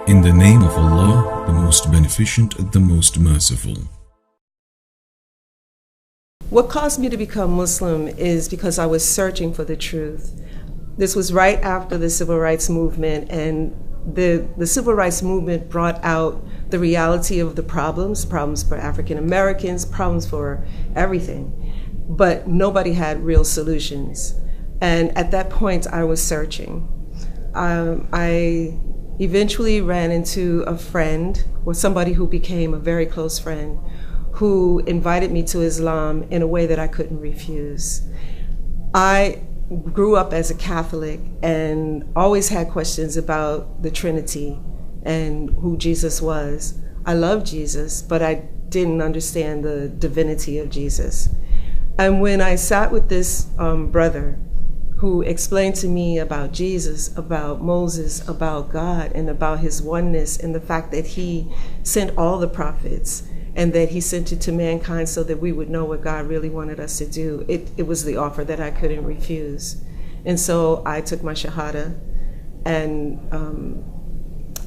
In the name of Allah, the most beneficent, the most merciful. What caused me to become Muslim is because I was searching for the truth. This was right after the Civil Rights Movement, and the Civil Rights Movement brought out the reality of the problems for African Americans, problems for everything, but nobody had real solutions. And at that point, I was searching. I eventually ran into a friend, or somebody who became a very close friend, who invited me to Islam in a way that I couldn't refuse. I grew up as a Catholic and always had questions about the Trinity and who Jesus was. I loved Jesus, but I didn't understand the divinity of Jesus. And when I sat with this brother who explained to me about Jesus, about Moses, about God, and about his oneness, and the fact that he sent all the prophets, and that he sent it to mankind so that we would know what God really wanted us to do. It was the offer that I couldn't refuse. And so I took my Shahada, and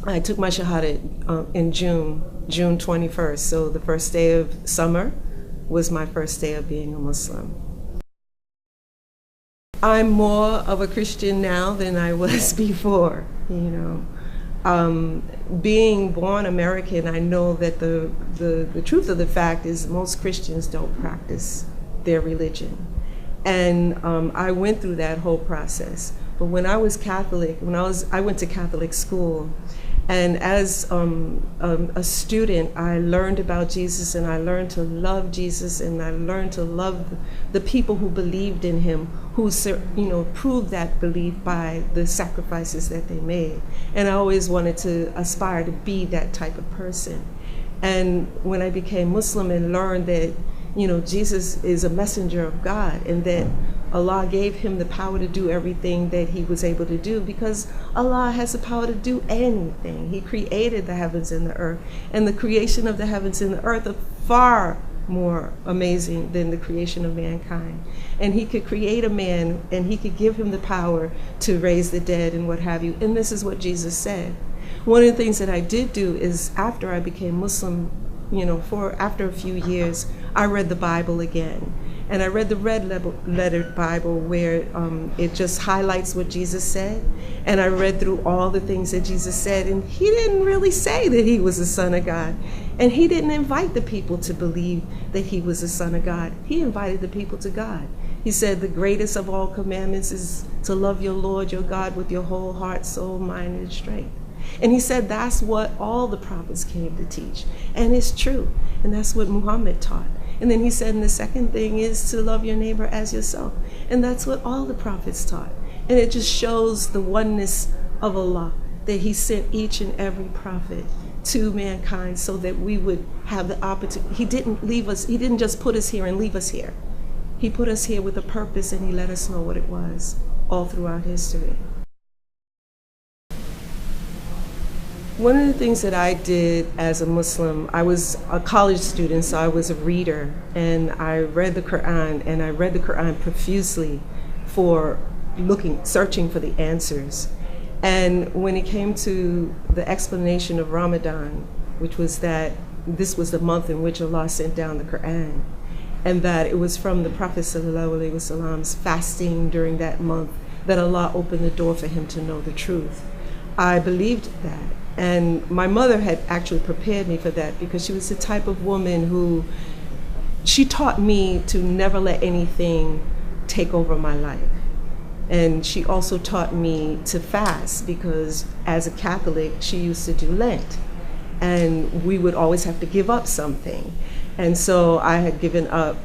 I took my Shahada in June 21st. So the first day of summer was my first day of being a Muslim. I'm more of a Christian now than I was before, you know. Being born American, I know that the truth of the fact is most Christians don't practice their religion. And I went through that whole process. But when I was Catholic, I went to Catholic school, and as a student, I learned about Jesus, and I learned to love Jesus, and I learned to love the people who believed in him, who proved that belief by the sacrifices that they made. And I always wanted to aspire to be that type of person. And when I became Muslim and learned that, Jesus is a messenger of God, and that Allah gave him the power to do everything that he was able to do, because Allah has the power to do anything. He created the heavens and the earth, and the creation of the heavens and the earth are far more amazing than the creation of mankind. And he could create a man, and he could give him the power to raise the dead and what have you. And this is what Jesus said. One of the things that I did do is, after I became Muslim, after a few years, I read the Bible again. And I read the red-lettered Bible, where it just highlights what Jesus said. And I read through all the things that Jesus said, and he didn't really say that he was the Son of God. And he didn't invite the people to believe that he was the Son of God. He invited the people to God. He said the greatest of all commandments is to love your Lord, your God, with your whole heart, soul, mind, and strength. And he said that's what all the prophets came to teach. And it's true. And that's what Muhammad taught. And then he said, and the second thing is to love your neighbor as yourself. And that's what all the prophets taught. And it just shows the oneness of Allah, that he sent each and every prophet to mankind so that we would have the opportunity. He didn't leave us, he didn't just put us here and leave us here. He put us here with a purpose, and he let us know what it was all throughout history. One of the things that I did as a Muslim, I was a college student, so I was a reader, and I read the Quran, and I read the Quran profusely for searching for the answers. And when it came to the explanation of Ramadan, which was that this was the month in which Allah sent down the Quran, and that it was from the Prophet ﷺ's fasting during that month that Allah opened the door for him to know the truth, I believed that. And my mother had actually prepared me for that, because she was the type of woman who, she taught me to never let anything take over my life. And she also taught me to fast, because as a Catholic, she used to do Lent. And we would always have to give up something. And so I had given up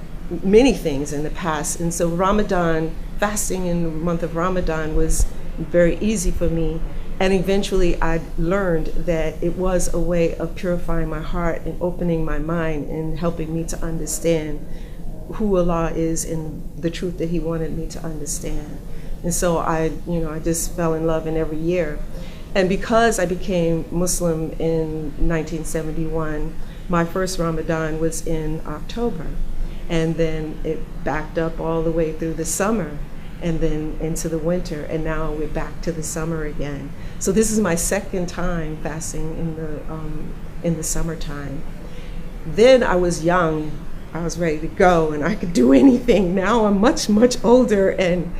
many things in the past. And so Ramadan, fasting in the month of Ramadan, was very easy for me. And eventually I learned that it was a way of purifying my heart and opening my mind and helping me to understand who Allah is and the truth that he wanted me to understand. And so I just fell in love in every year. And because I became Muslim in 1971, my first Ramadan was in October. And then it backed up all the way through the summer. and then into the winter, and now we're back to the summer again. So this is my second time fasting in the summertime. Then I was young, I was ready to go, and I could do anything. Now I'm much older, and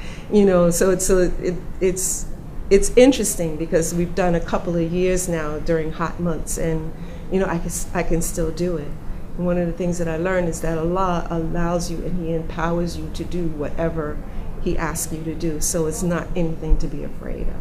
so it's interesting because we've done a couple of years now during hot months, and I can still do it. And one of the things that I learned is that Allah allows you and He empowers you to do whatever He asks you to do. So it's not anything to be afraid of.